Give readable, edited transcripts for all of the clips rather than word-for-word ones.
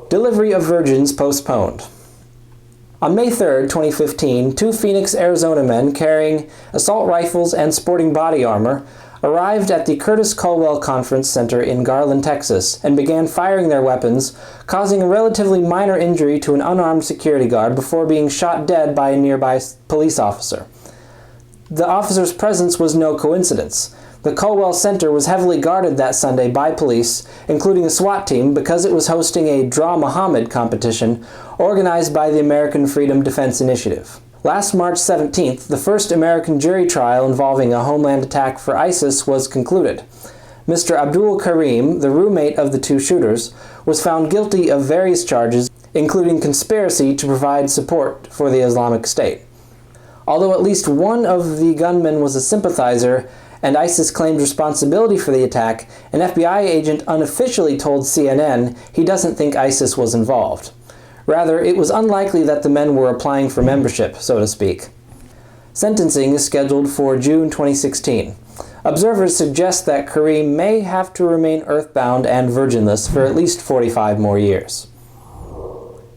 Delivery of virgins postponed. On May 3, 2015, two Phoenix, Arizona men carrying assault rifles and sporting body armor arrived at the Curtis Culwell Conference Center in Garland, Texas, and began firing their weapons, causing a relatively minor injury to an unarmed security guard before being shot dead by a nearby police officer. The officer's presence was no coincidence. The Culwell Center was heavily guarded that Sunday by police, including a SWAT team, because it was hosting a Draw Muhammad competition organized by the American Freedom Defense Initiative. Last March 17th, the first American jury trial involving a homeland attack for ISIS was concluded. Mr. Abdul Karim, the roommate of the two shooters, was found guilty of various charges, including conspiracy to provide support for the Islamic State. Although at least one of the gunmen was a sympathizer, and ISIS claimed responsibility for the attack, an FBI agent unofficially told CNN he doesn't think ISIS was involved. Rather, it was unlikely that the men were applying for membership, so to speak. Sentencing is scheduled for June 2016. Observers suggest that Karim may have to remain earthbound and virginless for at least 45 more years.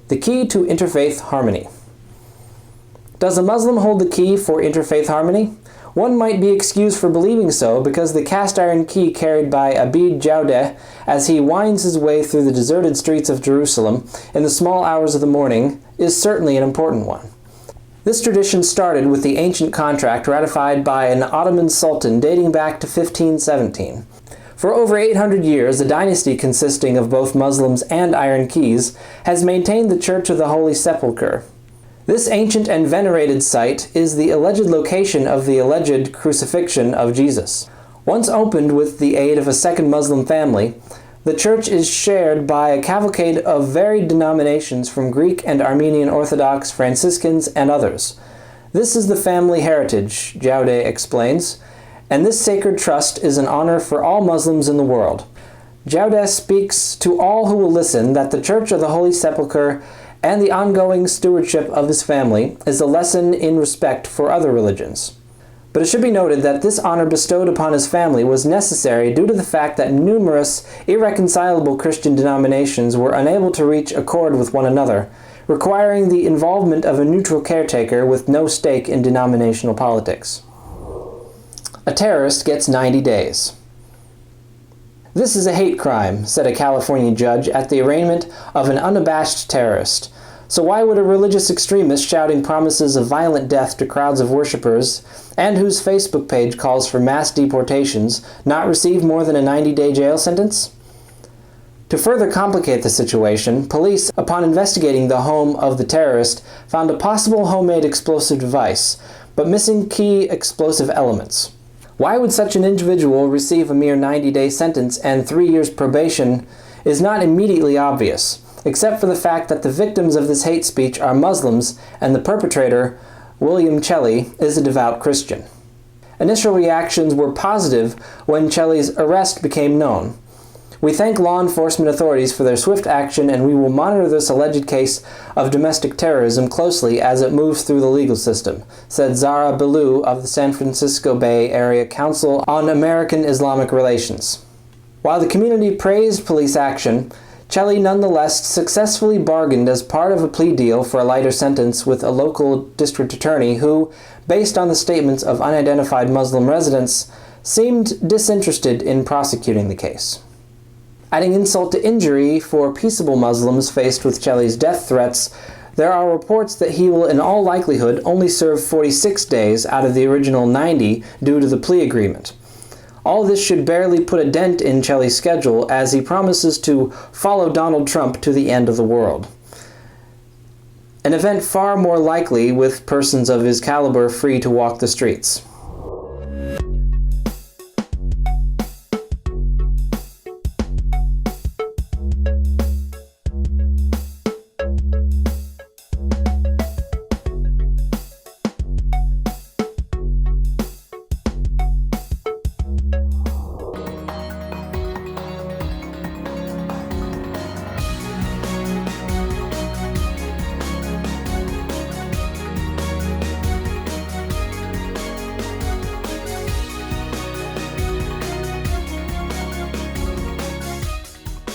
The key to interfaith harmony. Does a Muslim hold the key for interfaith harmony? One might be excused for believing so because the cast-iron key carried by Abid Jawdeh as he winds his way through the deserted streets of Jerusalem in the small hours of the morning is certainly an important one. This tradition started with the ancient contract ratified by an Ottoman sultan dating back to 1517. For over 800 years, a dynasty consisting of both Muslims and iron keys has maintained the Church of the Holy Sepulchre. This ancient and venerated site is the alleged location of the alleged crucifixion of Jesus. Once opened with the aid of a second Muslim family, the church is shared by a cavalcade of varied denominations from Greek and Armenian Orthodox, Franciscans, and others. This is the family heritage, Jawdeh explains, and this sacred trust is an honor for all Muslims in the world. Jawdeh speaks to all who will listen that the Church of the Holy Sepulchre and the ongoing stewardship of his family is a lesson in respect for other religions. But it should be noted that this honor bestowed upon his family was necessary due to the fact that numerous irreconcilable Christian denominations were unable to reach accord with one another, requiring the involvement of a neutral caretaker with no stake in denominational politics. A terrorist gets 90 days. This is a hate crime, said a California judge at the arraignment of an unabashed terrorist. So why would a religious extremist shouting promises of violent death to crowds of worshippers, and whose Facebook page calls for mass deportations, not receive more than a 90-day jail sentence? To further complicate the situation, police, upon investigating the home of the terrorist, found a possible homemade explosive device, but missing key explosive elements. Why would such an individual receive a mere 90-day sentence and 3 years probation is not immediately obvious, except for the fact that the victims of this hate speech are Muslims and the perpetrator, William Chelly, is a devout Christian. Initial reactions were positive when Chelly's arrest became known. We thank law enforcement authorities for their swift action, and we will monitor this alleged case of domestic terrorism closely as it moves through the legal system, said Zara Ballou of the San Francisco Bay Area Council on American Islamic Relations. While the community praised police action, Chelly nonetheless successfully bargained as part of a plea deal for a lighter sentence with a local district attorney who, based on the statements of unidentified Muslim residents, seemed disinterested in prosecuting the case. Adding insult to injury for peaceable Muslims faced with Chelly's death threats, there are reports that he will in all likelihood only serve 46 days out of the original 90 due to the plea agreement. All this should barely put a dent in Chelly's schedule as he promises to follow Donald Trump to the end of the world. An event far more likely with persons of his caliber free to walk the streets.